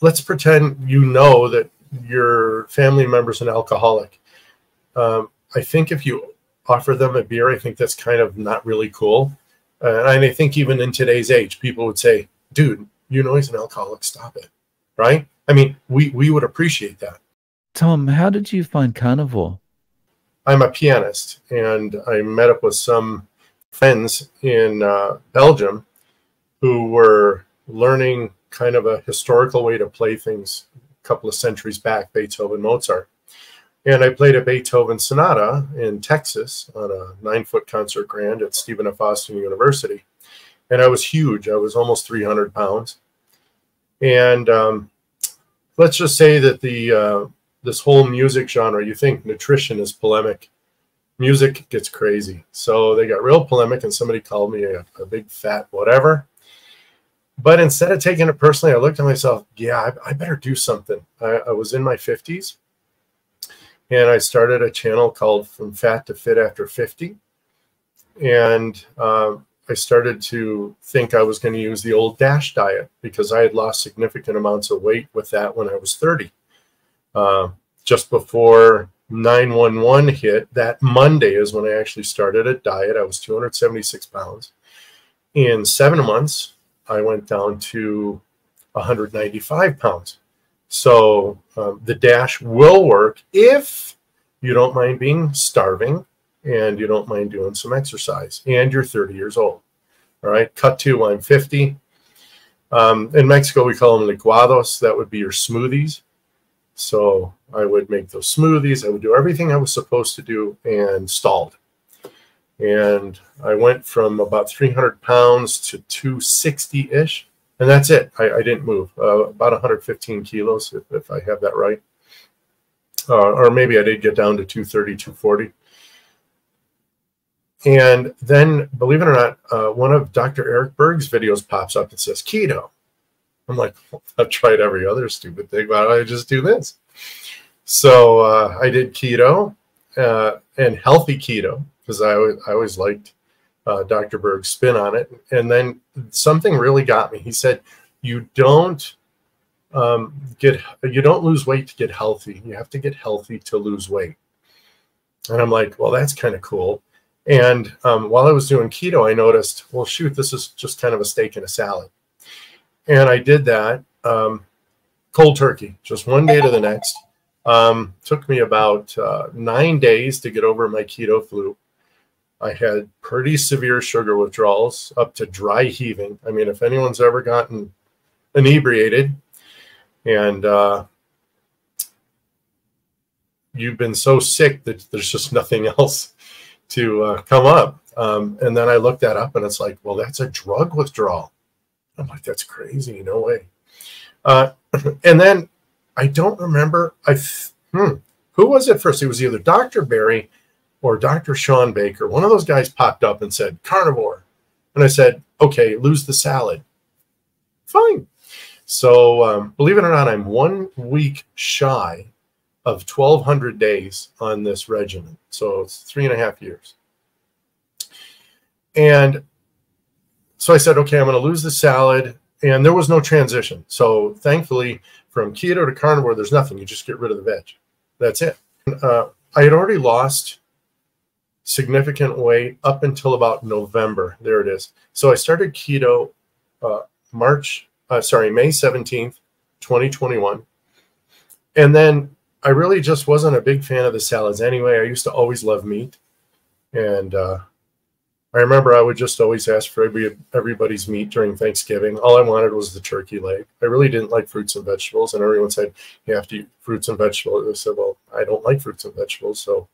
let's pretend you know that your family member's an alcoholic. I think if you offer them a beer, I think that's kind of not really cool. And I think even in today's age, people would say, dude, you know he's an alcoholic, stop it, right? I mean, we would appreciate that. Tom, how did you find carnivore? I'm a pianist, and I met up with some friends in Belgium who were learning kind of a historical way to play things a couple of centuries back, Beethoven, Mozart. And I played a Beethoven sonata in Texas on a 9-foot concert grand at Stephen F. Austin University. And I was huge. I was almost 300 pounds. And let's just say that this whole music genre, you think nutrition is polemic. Music gets crazy. So they got real polemic, and somebody called me a big fat whatever. But instead of taking it personally, I looked at myself, yeah, I better do something. I was in my 50s. And I started a channel called From Fat to Fit After 50. And I started to think I was going to use the old DASH diet because I had lost significant amounts of weight with that when I was 30. Just before 9/11 hit, that Monday is when I actually started a diet. I was 276 pounds. In 7 months, I went down to 195 pounds. So the DASH will work if you don't mind being starving and you don't mind doing some exercise and you're 30 years old. All right, cut to I'm 50. In Mexico, we call them licuados. That would be your smoothies. So I would make those smoothies. I would do everything I was supposed to do and stalled. And I went from about 300 pounds to 260-ish. And that's it. I didn't move. About 115 kilos, if I have that right. Or maybe I did get down to 230, 240. And then, believe it or not, one of Dr. Eric Berg's videos pops up and says, keto. I'm like, I've tried every other stupid thing. Why don't I just do this? So I did keto and healthy keto because I always liked Dr. Berg's spin on it. And then something really got me. He said, you don't lose weight to get healthy. You have to get healthy to lose weight. And I'm like, well, that's kind of cool. And while I was doing keto, I noticed, well, shoot, this is just kind of a steak and a salad. And I did that cold turkey, just one day to the next. Took me about 9 days to get over my keto flu. I had pretty severe sugar withdrawals up to dry heaving. I mean, if anyone's ever gotten inebriated and you've been so sick that there's just nothing else to come up. And then I looked that up and it's like, well, that's a drug withdrawal. I'm like, that's crazy. No way. And then I don't remember. Who was it first? It was either Dr. Barry or Dr. Sean Baker. One of those guys popped up and said, carnivore. And I said, okay, lose the salad. Fine. So believe it or not, I'm 1 week shy of 1,200 days on this regimen. So it's 3.5 years. And so I said, okay, I'm going to lose the salad. And there was no transition. So thankfully, from keto to carnivore, there's nothing. You just get rid of the veg. That's it. I had already lost significant weight up until about November. There it is. So I started keto May 17th, 2021. And then I really just wasn't a big fan of the salads anyway. I used to always love meat. And I remember I would just always ask for everybody's meat during Thanksgiving. All I wanted was the turkey leg. I really didn't like fruits and vegetables. And everyone said, you have to eat fruits and vegetables. I said, well, I don't like fruits and vegetables. So,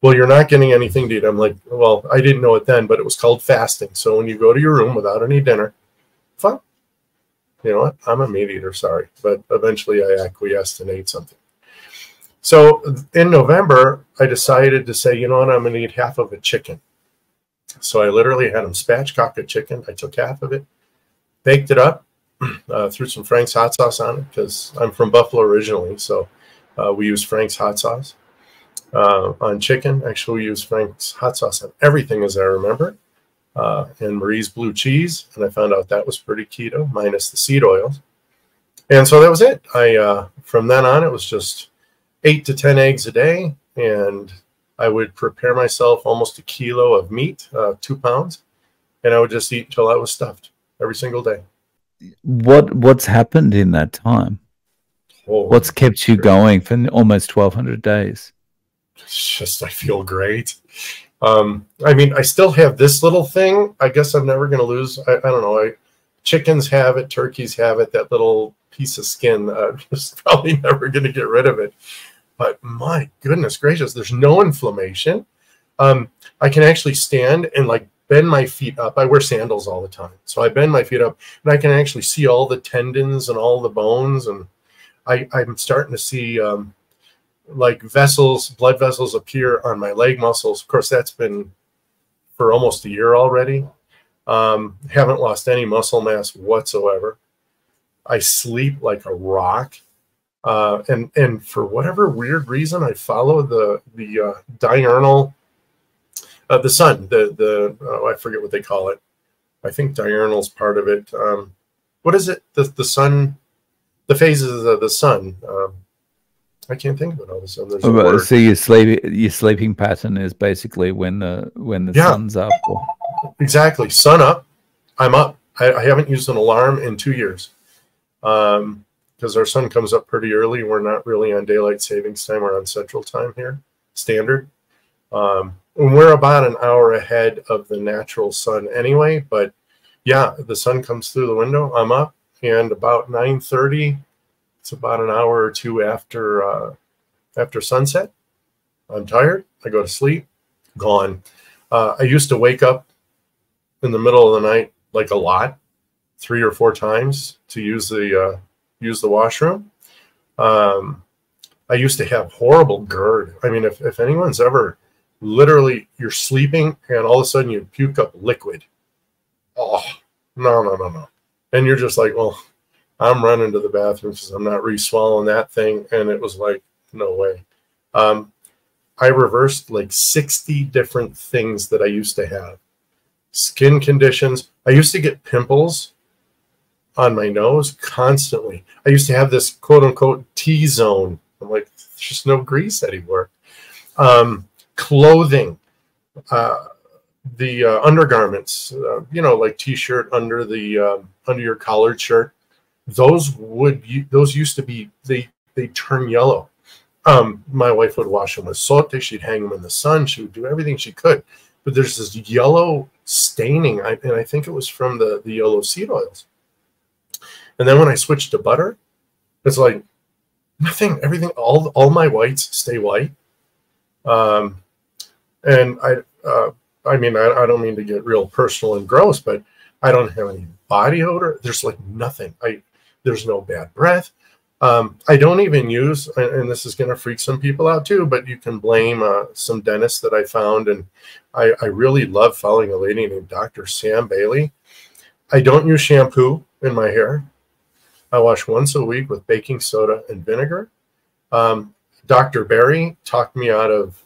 well, you're not getting anything to eat. I'm like, well, I didn't know it then, but it was called fasting. So when you go to your room without any dinner, fine. You know what? I'm a meat eater, sorry. But eventually I acquiesced and ate something. So in November, I decided to say, you know what? I'm going to eat half of a chicken. So I literally had them spatchcock a chicken. I took half of it, baked it up, threw some Frank's hot sauce on it because I'm from Buffalo originally. So we use Frank's hot sauce on chicken. Actually, we use Frank's hot sauce on everything as I remember. And Marie's blue cheese. And I found out that was pretty keto, minus the seed oils. And so that was it. From then on, it was just 8 to 10 eggs a day, and I would prepare myself almost a kilo of meat, 2 pounds, and I would just eat until I was stuffed every single day. What's happened in that time? What's Holy kept you great. going for almost 1,200 days? It's just, I feel great. I mean, I still have this little thing. I guess I'm never going to lose. I don't know. Chickens have it, turkeys have it, that little piece of skin. Just probably never going to get rid of it. But my goodness gracious, there's no inflammation. I can actually stand and like bend my feet up. I wear sandals all the time. So I bend my feet up and I can actually see all the tendons and all the bones. And I'm starting to see like blood vessels appear on my leg muscles. Of course, that's been for almost a year already. Haven't lost any muscle mass whatsoever. I sleep like a rock. And for whatever weird reason, I follow the diurnal, the sun, I forget what they call it. I think diurnal is part of it. What is it? The sun, the phases of the sun. I can't think of it all of a sudden. There's a word. So your sleeping pattern is basically when the sun's up. Exactly. Sun up, I'm up. I haven't used an alarm in 2 years. Because our sun comes up pretty early. We're not really on daylight savings time. We're on central time here, standard. And we're about an hour ahead of the natural sun anyway. But yeah, the sun comes through the window. I'm up, and about 9:30, it's about an hour or two after sunset. I'm tired. I go to sleep. Gone. I used to wake up in the middle of the night like a lot, 3 or 4 times to use the washroom. I used to have horrible GERD. I mean, if anyone's ever literally, you're sleeping and all of a sudden you puke up liquid. Oh, no. And you're just like, well, I'm running to the bathroom because I'm not re-swallowing that thing. And it was like, no way. I reversed like 60 different things that I used to have. Skin conditions. I used to get pimples on my nose constantly. I used to have this quote unquote T-zone. I'm like, there's just no grease anymore. Clothing, the undergarments, like T-shirt under under your collared shirt. Those used to be, they turn yellow. My wife would wash them with sote. She'd hang them in the sun. She would do everything she could. But there's this yellow staining, and I think it was from the yellow seed oils. And then when I switched to butter, it's like nothing, everything, all my whites stay white. And I mean, I don't mean to get real personal and gross, but I don't have any body odor. There's like nothing. There's no bad breath. I don't even use, and this is going to freak some people out too, but you can blame some dentists that I found. And I really love following a lady named Dr. Sam Bailey. I don't use shampoo in my hair. I wash once a week with baking soda and vinegar. Dr. Barry talked me out of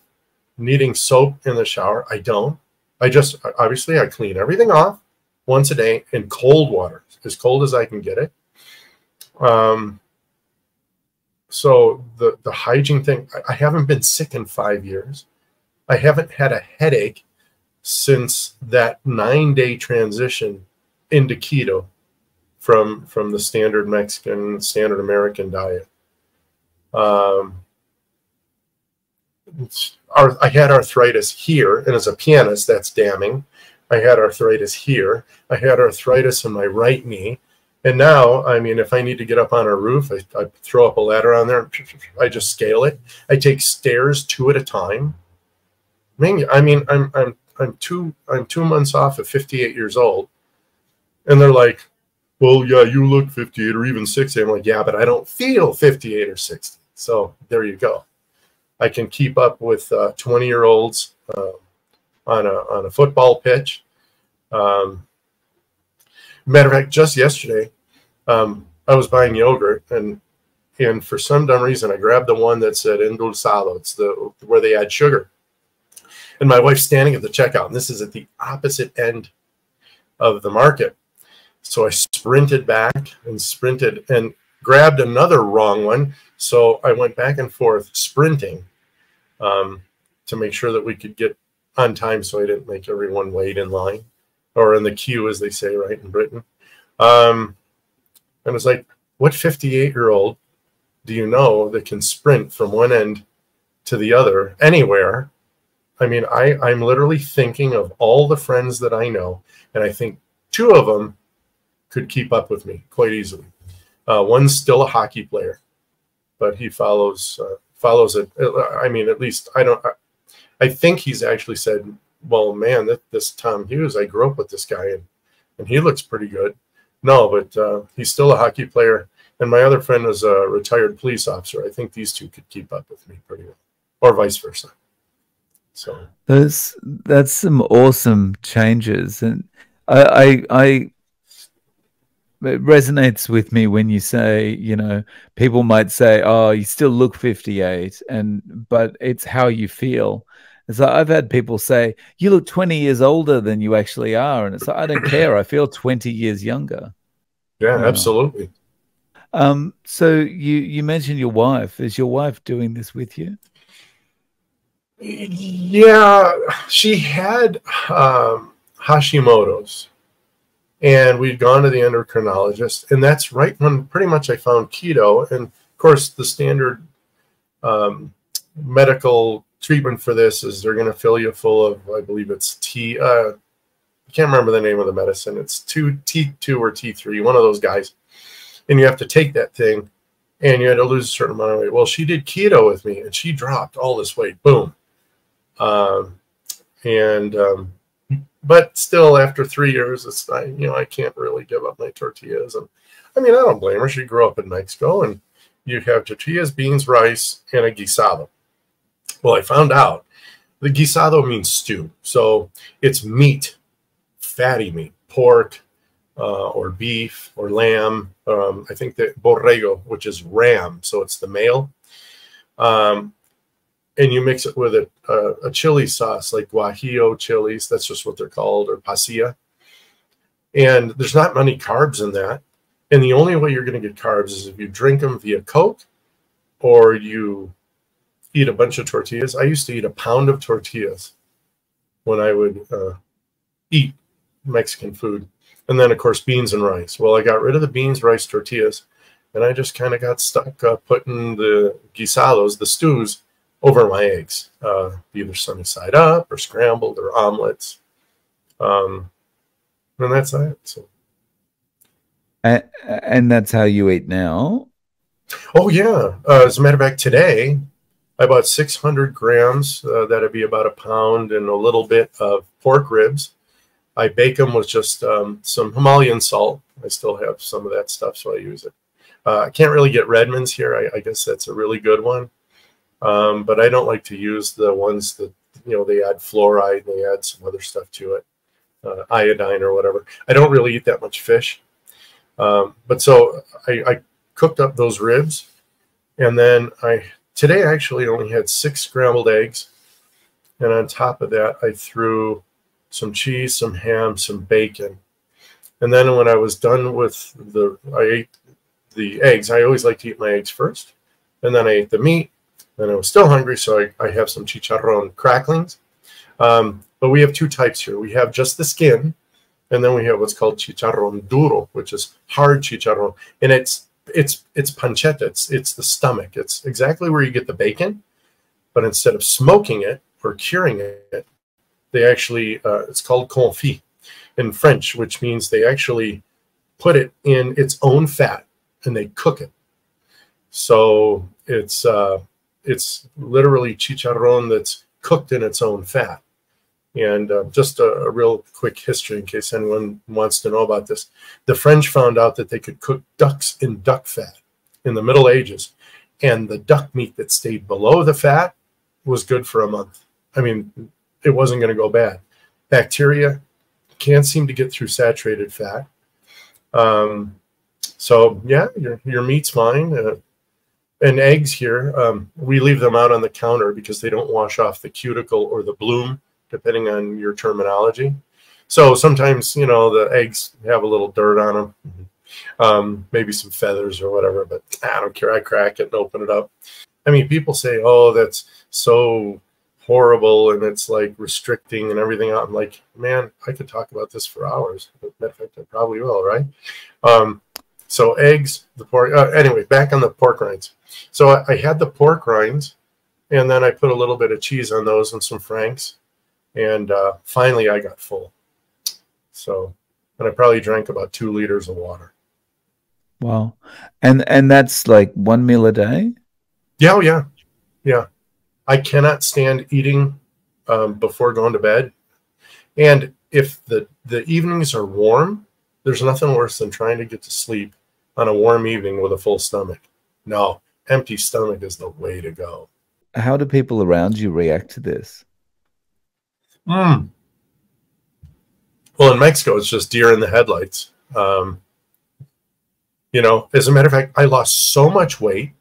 needing soap in the shower. I don't. Obviously, I clean everything off once a day in cold water, as cold as I can get it. So the hygiene thing, I haven't been sick in 5 years. I haven't had a headache since that 9-day transition into keto from the standard Mexican, standard American diet. I had arthritis here, and as a pianist, that's damning. I had arthritis here. I had arthritis in my right knee. And now, I mean, if I need to get up on a roof, I throw up a ladder on there. I just scale it. I take stairs 2 at a time. I mean, I'm 2 months off at 58 years old, and they're like, "Well, yeah, you look 58 or even 60." I'm like, "Yeah, but I don't feel 58 or 60." So there you go. I can keep up with 20-year-olds on a football pitch. Matter of fact, just yesterday, I was buying yogurt, and for some dumb reason, I grabbed the one that said endulzado. It's where they add sugar. And my wife's standing at the checkout, and this is at the opposite end of the market. So I sprinted back and sprinted, and grabbed another wrong one. So I went back and forth sprinting to make sure that we could get on time, so I didn't make everyone wait in line, or in the queue, as they say, right, in Britain. And it's like, what 58-year-old do you know that can sprint from one end to the other anywhere? I mean, I'm literally thinking of all the friends that I know, and I think 2 of them could keep up with me quite easily. One's still a hockey player, but he follows it. I mean, at least I think he's actually said, well, man, this Tom Hughes, I grew up with this guy, and he looks pretty good. No, but he's still a hockey player. And my other friend was a retired police officer. I think these 2 could keep up with me pretty well, or vice versa. So that's some awesome changes, and it resonates with me when you say, you know, people might say, oh, you still look 58, but it's how you feel. It's like, I've had people say, you look 20 years older than you actually are, and it's like, I don't care, I feel 20 years younger. Yeah, absolutely. So you mentioned your wife. Is your wife doing this with you? Yeah, she had Hashimoto's, and we'd gone to the endocrinologist, and that's right when pretty much I found keto. And of course, the standard medical treatment for this is they're going to fill you full of, I believe it's I can't remember the name of the medicine. It's T2 or T3, one of those guys. And you have to take that thing, and you had to lose a certain amount of weight. Well, she did keto with me, and she dropped all this weight. Boom. But still, after 3 years, it's not, you know, I can't really give up my tortillas. And I mean, I don't blame her. She grew up in Mexico, and you have tortillas, beans, rice, and a guisado. Well, I found out the guisado means stew. So it's meat, fatty meat, pork, or beef or lamb. I think that borrego, which is ram, so it's the male. And you mix it with a chili sauce, like guajillo chilies. That's just what they're called, or pasilla. And there's not many carbs in that. And the only way you're going to get carbs is if you drink them via Coke, or you eat a bunch of tortillas. I used to eat a pound of tortillas when I would eat Mexican food. And then, of course, beans and rice. Well, I got rid of the beans, rice, tortillas, and I just kind of got stuck putting the guisados, the stews, over my eggs, either sunny side up or scrambled or omelets. And that's it. So. And that's how you eat now? Oh, yeah. As a matter of fact, today, I bought 600 grams. That'd be about a pound and a little bit of pork ribs. I bake them with just some Himalayan salt. I still have some of that stuff, so I use it. I can't really get Redmond's here. I guess that's a really good one. But I don't like to use the ones that, you know, they add fluoride and they add some other stuff to it, iodine or whatever. I don't really eat that much fish. But so I cooked up those ribs, and then today I actually only had 6 scrambled eggs. And on top of that, I threw some cheese, some ham, some bacon. And then when I was done with I ate the eggs. I always like to eat my eggs first. And then I ate the meat. And I was still hungry, so I have some chicharron cracklings. But we have 2 types here. We have just the skin, and then we have what's called chicharron duro, which is hard chicharron. And it's pancetta. It's the stomach. It's exactly where you get the bacon, but instead of smoking it or curing it, they actually, it's called confit in French, which means they actually put it in its own fat and they cook it. So it's literally chicharron that's cooked in its own fat. And just a real quick history in case anyone wants to know about this. The French found out that they could cook ducks in duck fat in the Middle Ages. And the duck meat that stayed below the fat was good for a month. I mean, it wasn't going to go bad. Bacteria can't seem to get through saturated fat. So yeah, your meat's fine. And eggs here, we leave them out on the counter because they don't wash off the cuticle or the bloom, depending on your terminology. So sometimes, you know, the eggs have a little dirt on them. Maybe some feathers or whatever, but I don't care. I crack it and open it up. I mean, people say, oh, that's so horrible and it's like restricting and everything. I'm like, man, I could talk about this for hours. Matter of fact, I probably will, right? So eggs, the pork. Anyway, back on the pork rinds. So I had the pork rinds, and then I put a little bit of cheese on those and some Franks, and finally I got full. So, and I probably drank about 2 liters of water. Wow, and that's like 1 meal a day. Yeah, yeah, yeah. I cannot stand eating before going to bed, and if the evenings are warm, there's nothing worse than trying to get to sleep on a warm evening with a full stomach. No, empty stomach is the way to go. How do people around you react to this? Well, in Mexico, it's just deer in the headlights. You know, as a matter of fact, I lost so much weight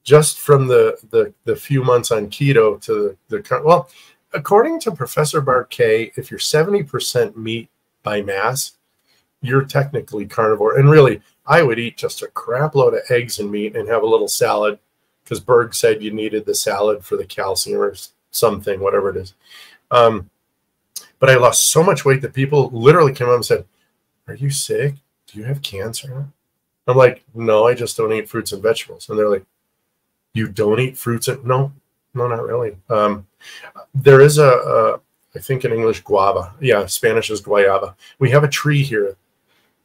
just from the few months on keto to well, according to Professor Barquet, if you're 70% meat by mass, you're technically carnivore. And really, I would eat just a crap load of eggs and meat and have a little salad, because Berg said you needed the salad for the calcium or something, whatever it is. But I lost so much weight that people literally came up and said, are you sick? Do you have cancer? I'm like, no, I just don't eat fruits and vegetables. And they're like, you don't eat fruits? No, not really. There is I think in English, guava. Yeah, Spanish is guayaba. We have a tree here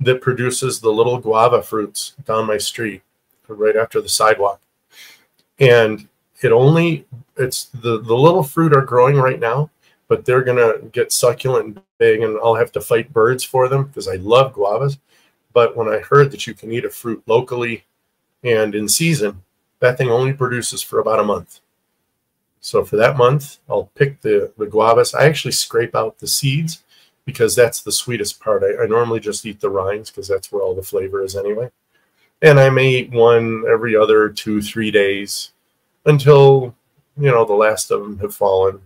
that produces the little guava fruits down my street right after the sidewalk. And it's the little fruit are growing right now, but they're going to get succulent and big, and I'll have to fight birds for them because I love guavas. But when I heard that you can eat a fruit locally and in season, that thing only produces for about a month. So for that month, I'll pick the guavas. I actually scrape out the seeds because that's the sweetest part. I normally just eat the rinds because that's where all the flavor is anyway. And I may eat one every other 2-3 days until, you know, the last of them have fallen.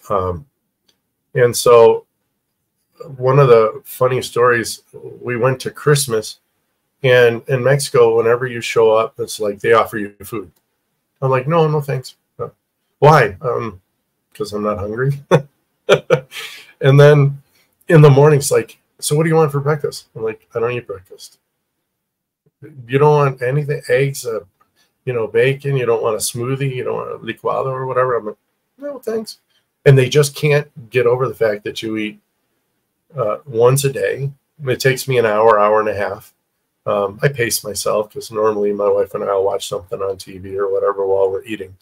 And so one of the funny stories, we went to Christmas, and in Mexico, whenever you show up, it's like they offer you food. I'm like, no, thanks. Why? Because I'm not hungry. And then in the morning, it's like, so what do you want for breakfast? I'm like, I don't eat breakfast. You don't want anything, eggs, you know, bacon. You don't want a smoothie. You don't want a licuado or whatever. I'm like, no, thanks. And they just can't get over the fact that you eat once a day. It takes me an hour, hour and a half. I pace myself because normally my wife and I will watch something on TV or whatever while we're eating.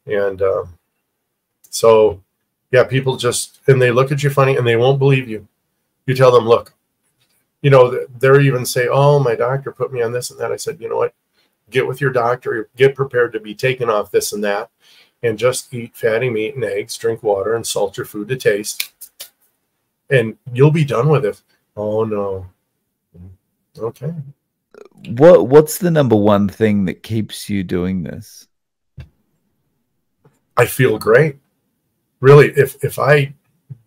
And so, yeah, people just, and they look at you funny and they won't believe you. You tell them, look, you know, they're even say, oh, my doctor put me on this and that. I said, you know what, get with your doctor, get prepared to be taken off this and that, and just eat fatty meat and eggs, drink water, and salt your food to taste. And you'll be done with it. Oh, no. Okay. What's the number one thing that keeps you doing this? I feel great. Really, if I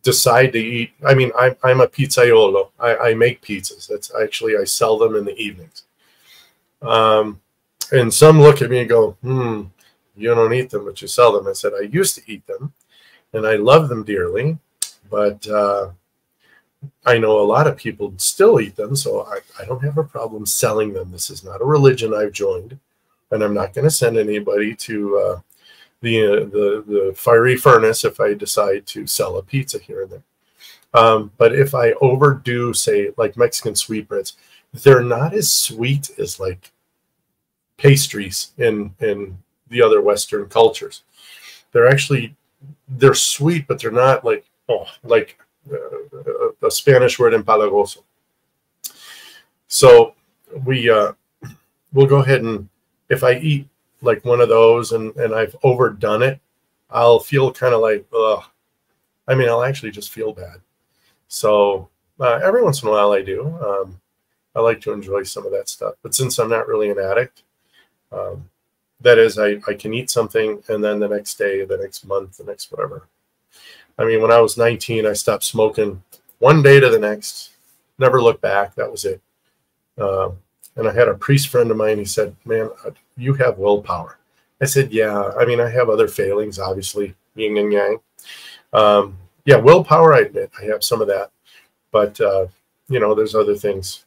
decide to eat, I mean, I'm a pizzaiolo. I make pizzas. That's actually, I sell them in the evenings. And some look at me and go, you don't eat them, but you sell them. I said, I used to eat them, and I love them dearly, but I know a lot of people still eat them, so I don't have a problem selling them. This is not a religion I've joined, and I'm not going to send anybody to the fiery furnace if I decide to sell a pizza here and there. But if I overdo, say, like Mexican sweetbreads, they're not as sweet as like pastries in the other Western cultures. They're sweet, but they're not like, like a Spanish word, empalagoso. So we'll go ahead, and if I eat like one of those and I've overdone it, I'll feel kind of like, I mean, I'll actually just feel bad. So every once in a while I do. I like to enjoy some of that stuff. But since I'm not really an addict, that is, I can eat something and then the next day, the next month, the next whatever. I mean, when I was 19, I stopped smoking one day to the next. never looked back. That was it. And I had a priest friend of mine. He said, "Man, you have willpower." I said, "Yeah. I mean, I have other failings, obviously, yin and yang. Yeah, willpower, I admit, I have some of that. But, you know, there's other things.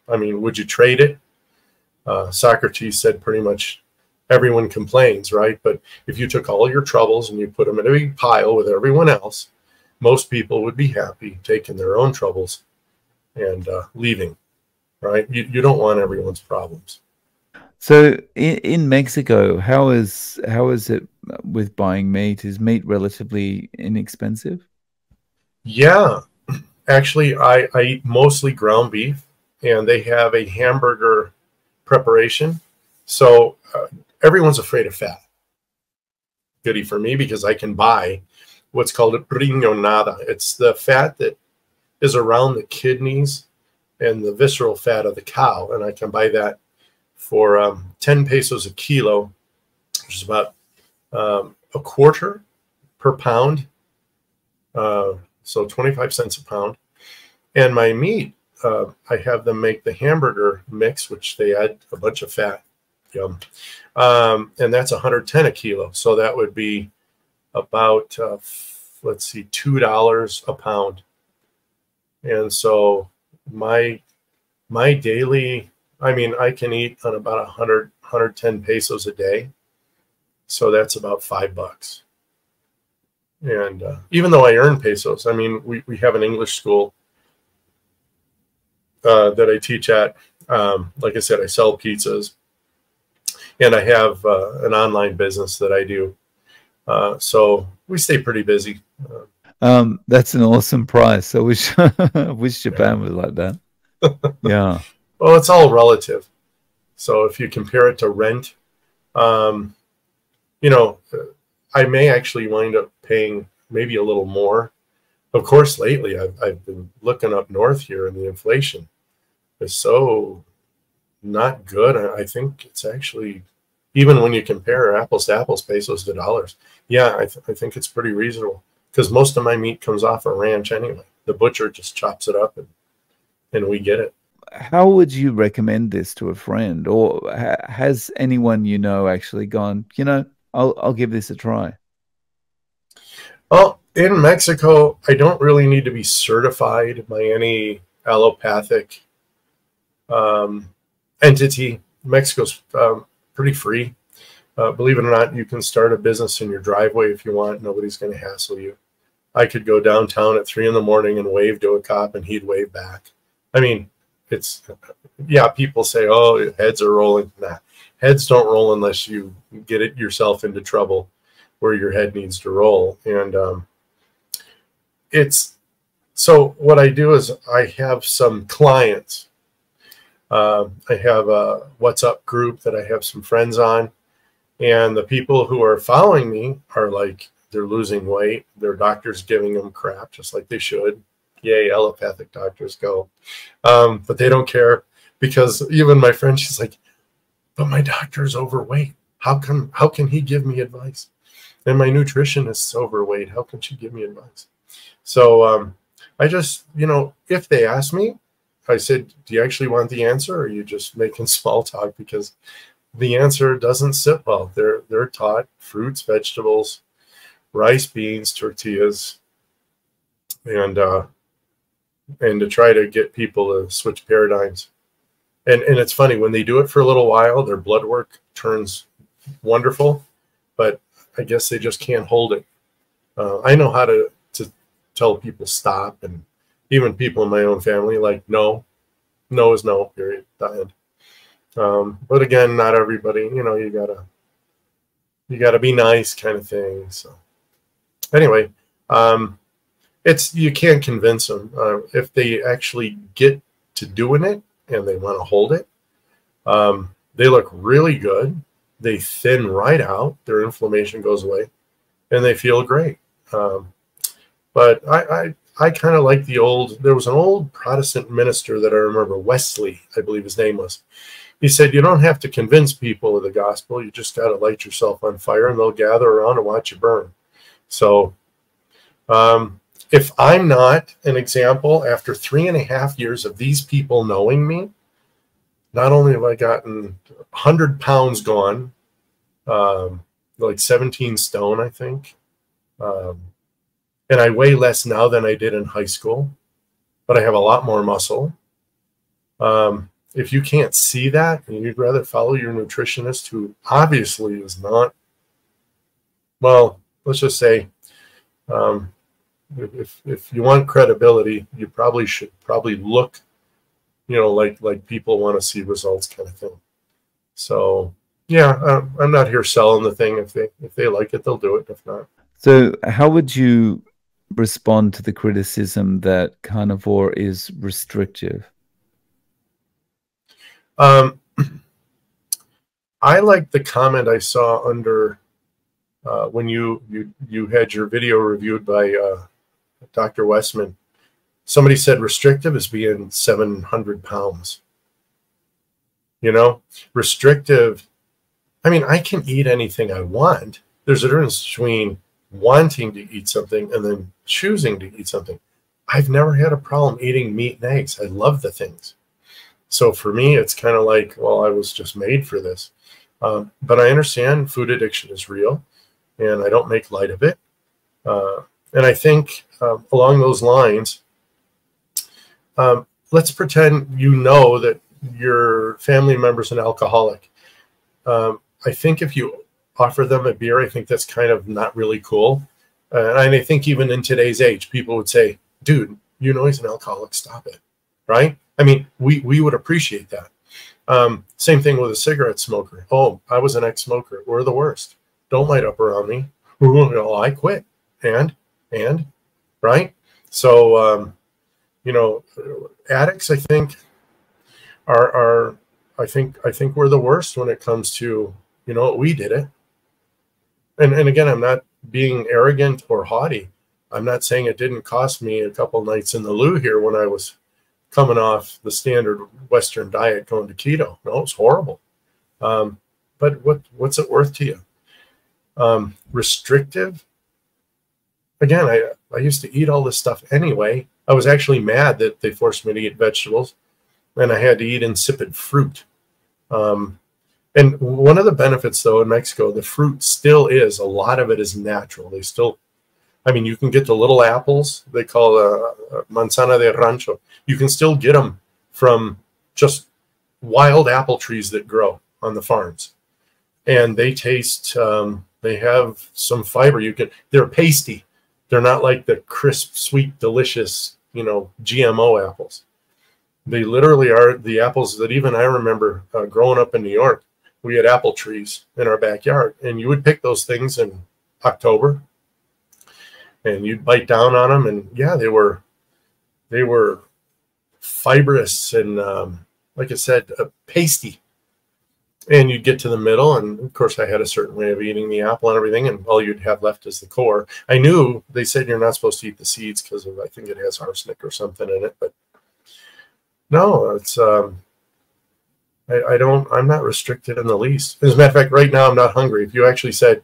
I mean, would you trade it? Socrates said pretty much everyone complains, right? But if you took all your troubles and you put them in a big pile with everyone else, most people would be happy taking their own troubles and leaving, right? You don't want everyone's problems. So in Mexico, how is it with buying meat? Is meat relatively inexpensive? Yeah, actually, I eat mostly ground beef, and they have a hamburger preparation. So everyone's afraid of fat. Goody for me because I can buy what's called a riñonada. It's the fat that is around the kidneys and the visceral fat of the cow, and I can buy that for 10 pesos a kilo, which is about a quarter per pound, so 25 cents a pound. And my meat, I have them make the hamburger mix, which they add a bunch of fat. Yum. And that's 110 a kilo. So that would be about, let's see, $2 a pound. And so my daily, I mean, I can eat on about 110 pesos a day. So that's about $5. And even though I earn pesos, I mean, we have an English school that I teach at. Like I said, I sell pizzas, and I have an online business that I do. So we stay pretty busy. That's an awesome price. I wish I wish Japan was like that. Yeah. Well, it's all relative. So if you compare it to rent, you know, I may actually wind up paying maybe a little more. Of course, lately I've been looking up north here, and the inflation is so not good. I think it's actually, even when you compare apples to apples, pesos to dollars, yeah, I think it's pretty reasonable because most of my meat comes off a ranch anyway. The butcher just chops it up and we get it. How would you recommend this to a friend, or has anyone you know actually gone, you know, I'll give this a try? Well, in Mexico, I don't really need to be certified by any allopathic entity. Mexico's pretty free. Believe it or not, you can start a business in your driveway if you want. Nobody's going to hassle you. I could go downtown at 3 in the morning and wave to a cop, and he'd wave back. I mean, it's, yeah, people say, oh, heads are rolling. Nah, heads don't roll unless you get it yourself into trouble where your head needs to roll. And it's, so what I do is I have some clients. I have a WhatsApp group that I have some friends on, and the people who are following me are like, they're losing weight. Their doctor's giving them crap, just like they should. Yay, allopathic doctors go. But they don't care, because even my friend, she's like, but my doctor's overweight. How can he give me advice? And my nutritionist's overweight. How can she give me advice? So I just, you know, if they ask me, I said, do you actually want the answer, or are you just making small talk? Because the answer doesn't sit well. They're taught fruits, vegetables, rice, beans, tortillas, and to try to get people to switch paradigms. And it's funny, when they do it for a little while, their blood work turns wonderful, but I guess they just can't hold it. I know how to tell people stop, and even people in my own family, like, no is no, period, the end. But again, not everybody, you know, you gotta be nice, kind of thing. So anyway, you can't convince them. If they actually get to doing it and they want to hold it, they look really good. They thin right out. Their inflammation goes away, and they feel great. But I kind of like there was an old Protestant minister that I remember, Wesley, I believe his name was. He said, you don't have to convince people of the gospel. You just got to light yourself on fire, and they'll gather around and watch you burn. So if I'm not an example after 3.5 years of these people knowing me, not only have I gotten 100 pounds gone, like 17 stone, I think. And I weigh less now than I did in high school, but I have a lot more muscle. If you can't see that and you'd rather follow your nutritionist, who obviously is not, well, let's just say, if you want credibility, you probably should look, like people want to see results kind of thing. So yeah, I'm not here selling the thing. If they like it, they'll do it. If not. So how would you respond to the criticism that carnivore is restrictive? I like the comment I saw under when you had your video reviewed by Dr. Westman. Somebody said restrictive is being 700 pounds. Restrictive, I mean, I can eat anything I want. There's a difference between wanting to eat something and then choosing to eat something. I've never had a problem eating meat and eggs. I love the things. So for me, it's kind of like, well, I was just made for this. But I understand food addiction is real, and I don't make light of it. And I think along those lines, let's pretend that your family member's an alcoholic. I think if you offer them a beer, I think that's kind of not really cool. And I think even in today's age, people would say, dude, he's an alcoholic, stop it, right? I mean, we would appreciate that. Same thing with a cigarette smoker. Oh, I was an ex-smoker. We're the worst. Don't light up around me. I quit. And, right? So, addicts, I think, I think we're the worst when it comes to, we did it. And again, I'm not being arrogant or haughty. I'm not saying it didn't cost me a couple nights in the loo here when I was coming off the standard Western diet going to keto. No, it's horrible. But what's it worth to you? Restrictive. Again, I used to eat all this stuff anyway. I was actually mad that they forced me to eat vegetables, and I had to eat insipid fruit. And one of the benefits, though, in Mexico, the fruit still is, a lot of it is natural. They still, I mean, you can get the little apples they call manzana de rancho. You can still get them from just wild apple trees that grow on the farms. And they taste, they have some fiber. They're pasty. They're not like the crisp, sweet, delicious, GMO apples. They literally are the apples that even I remember growing up in New York. We had apple trees in our backyard, and you would pick those things in October, and you'd bite down on them, and yeah, they were fibrous and, like I said, pasty. And you'd get to the middle, and of course I had a certain way of eating the apple and everything, and all you'd have left is the core. I knew they said you're not supposed to eat the seeds because I think it has arsenic or something in it, but no, it's I'm not restricted in the least. As a matter of fact, right now I'm not hungry. If you actually said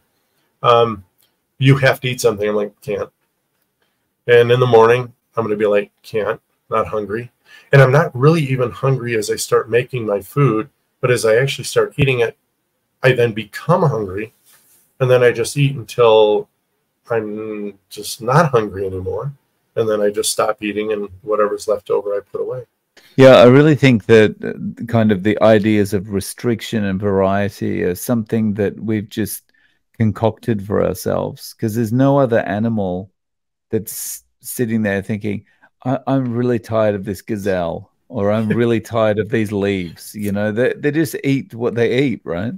you have to eat something, I'm like, can't. And in the morning I'm going to be like, can't, not hungry. And I'm not really even hungry as I start making my food, but as I actually start eating it, I then become hungry, and then I just eat until I'm just not hungry anymore, and then I just stop eating, and whatever's left over I put away. Yeah, I really think that kind of the ideas of restriction and variety are something that we've just concocted for ourselves, because there's no other animal that's sitting there thinking, I'm really tired of this gazelle, or I'm really tired of these leaves. They just eat what they eat, right?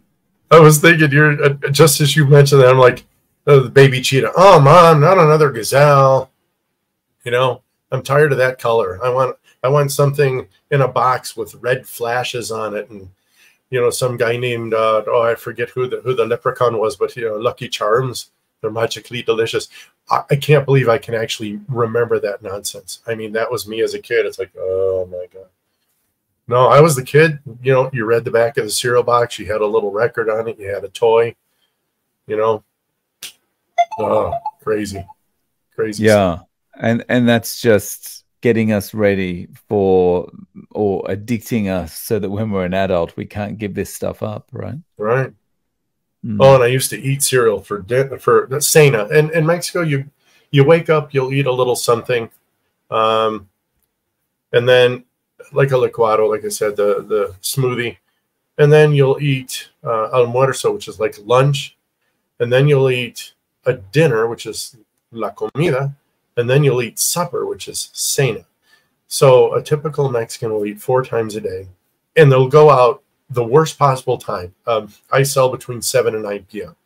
I was thinking, you're just as you mentioned that, I'm like, oh, the baby cheetah. Oh, Mom, not another gazelle. I'm tired of that color. I want something in a box with red flashes on it, and some guy named I forget who the leprechaun was, but Lucky Charms. They're magically delicious. I can't believe I can actually remember that nonsense. I mean, that was me as a kid. It's like, oh my God. No, I was the kid. You read the back of the cereal box. You had a little record on it. You had a toy. Oh, crazy. Yeah. And that's just getting us ready for, or addicting us so that when we're an adult, we can't give this stuff up, right? Right. Oh, Mm. and I used to eat cereal for cena. And in Mexico, you wake up, you'll eat a little something, um, and then like a licuado, like I said, the smoothie, and then you'll eat almuerzo, which is like lunch, and then you'll eat a dinner, which is la comida, and then you'll eat supper, which is cena. So a typical Mexican will eat 4 times a day, and they'll go out the worst possible time. I sell between 7 and 9 p.m.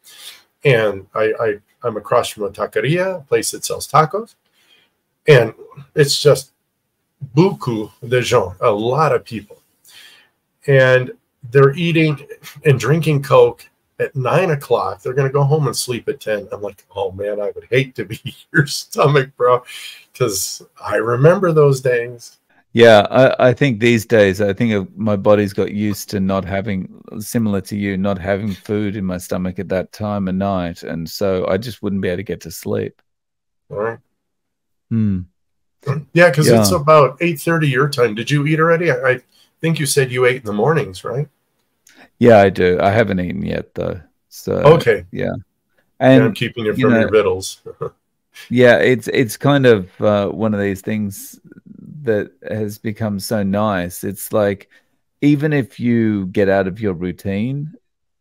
And I'm across from a taqueria, a place that sells tacos. And it's just beaucoup de gens, a lot of people. And they're eating and drinking Coke at 9 o'clock. They're going to go home and sleep at 10. I'm like, oh man, I would hate to be your stomach, bro, because I remember those days. Yeah, I think these days, I think my body's got used to not having, similar to you, not having food in my stomach at that time of night. And so I just wouldn't be able to get to sleep. All right. Hmm. Yeah, because it's Yeah. about 8:30 your time. Did you eat already? I think you said you ate in the mornings, right? Yeah, I do. I haven't eaten yet though. So Okay. yeah. Yeah, I'm And keeping you you from know, your vittles. yeah, it's kind of one of these things that has become so nice. It's like even if you get out of your routine,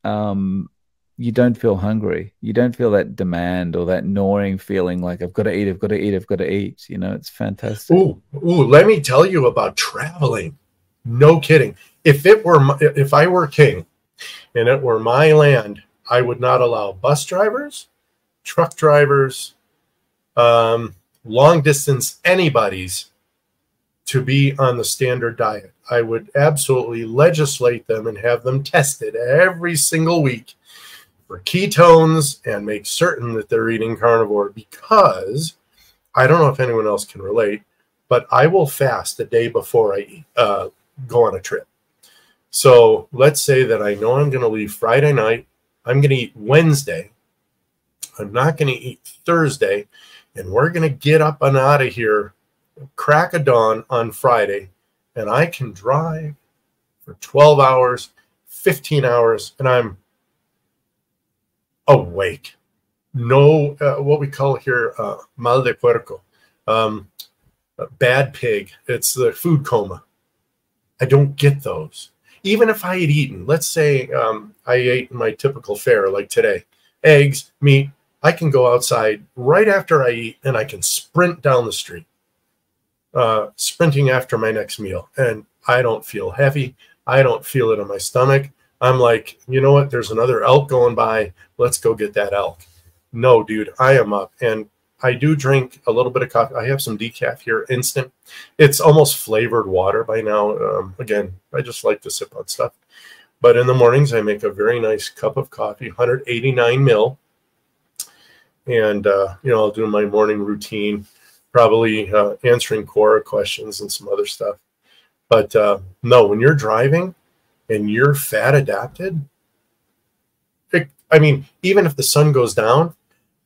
um, you don't feel hungry. You don't feel that demand or that gnawing feeling like I've got to eat, I've got to eat, I've got to eat. You know, it's fantastic. Ooh, let me tell you about traveling. No kidding. If I were king and it were my land, I would not allow bus drivers, truck drivers, long distance anybody's to be on the standard diet. I would absolutely legislate them and have them tested every single week for ketones and make certain that they're eating carnivore, because I don't know if anyone else can relate, but I will fast the day before I go on a trip. So let's say that I know I'm going to leave Friday night. I'm going to eat Wednesday. I'm not going to eat Thursday. And we're going to get up and out of here, crack of dawn on Friday. And I can drive for 12 hours, 15 hours, and I'm awake. No, what we call here, mal de puerco, bad pig. It's the food coma. I don't get those. Even if I had eaten, let's say I ate my typical fare like today, eggs, meat, I can go outside right after I eat and I can sprint down the street, sprinting after my next meal. And I don't feel heavy. I don't feel it in my stomach. I'm like, you know what? There's another elk going by. Let's go get that elk. No, dude, I am up. And I do drink a little bit of coffee. I have some decaf here, instant. It's almost flavored water by now. Again, I just like to sip on stuff. But in the mornings, I make a very nice cup of coffee, 189 mil. And, I'll do my morning routine, probably answering Quora questions and some other stuff. But no, when you're driving and you're fat adapted, even if the sun goes down,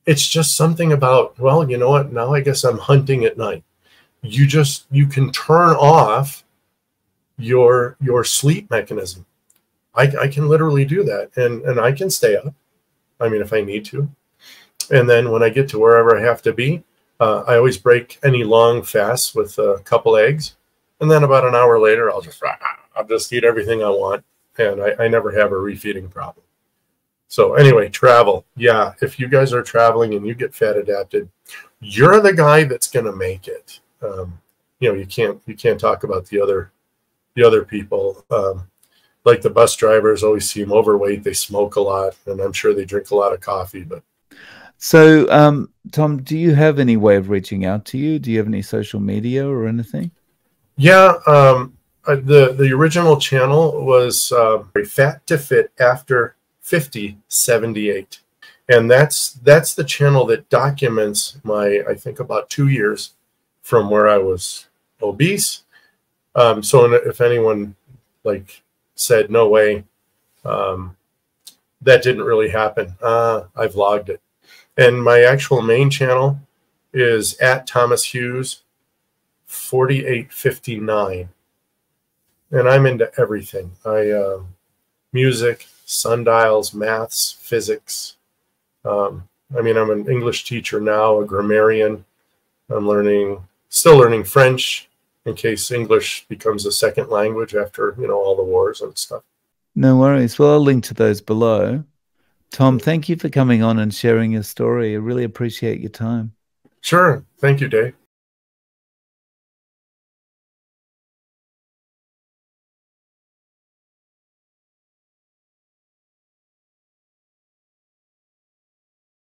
it's just something about, well, you know what? Now I guess I'm hunting at night. You can turn off your sleep mechanism. I can literally do that, and I can stay up. If I need to. And then when I get to wherever I have to be, I always break any long fasts with a couple eggs, and then about an hour later, I'll just eat everything I want, and I never have a refeeding problem. So anyway, travel. Yeah, if you guys are traveling and you get fat adapted, you're the guy that's going to make it. You can't talk about the other people. Like the bus drivers always seem overweight. They smoke a lot, and I'm sure they drink a lot of coffee. But So, Tom, do you have any way of reaching out to you? Do you have any social media or anything? yeah, the original channel was Fat to Fit After 5078, and that's the channel that documents I think about 2 years from where I was obese. So if anyone said no way, that didn't really happen, I've logged it. And my actual main channel is at Thomas Hughes 4859. And I'm into everything. Music, sundials, maths, physics. I mean, I'm an English teacher now, a grammarian. I'm still learning French in case English becomes a second language after, all the wars and stuff. No worries. Well, I'll link to those below. Tom, thank you for coming on and sharing your story. I really appreciate your time. Sure. Thank you, Dave.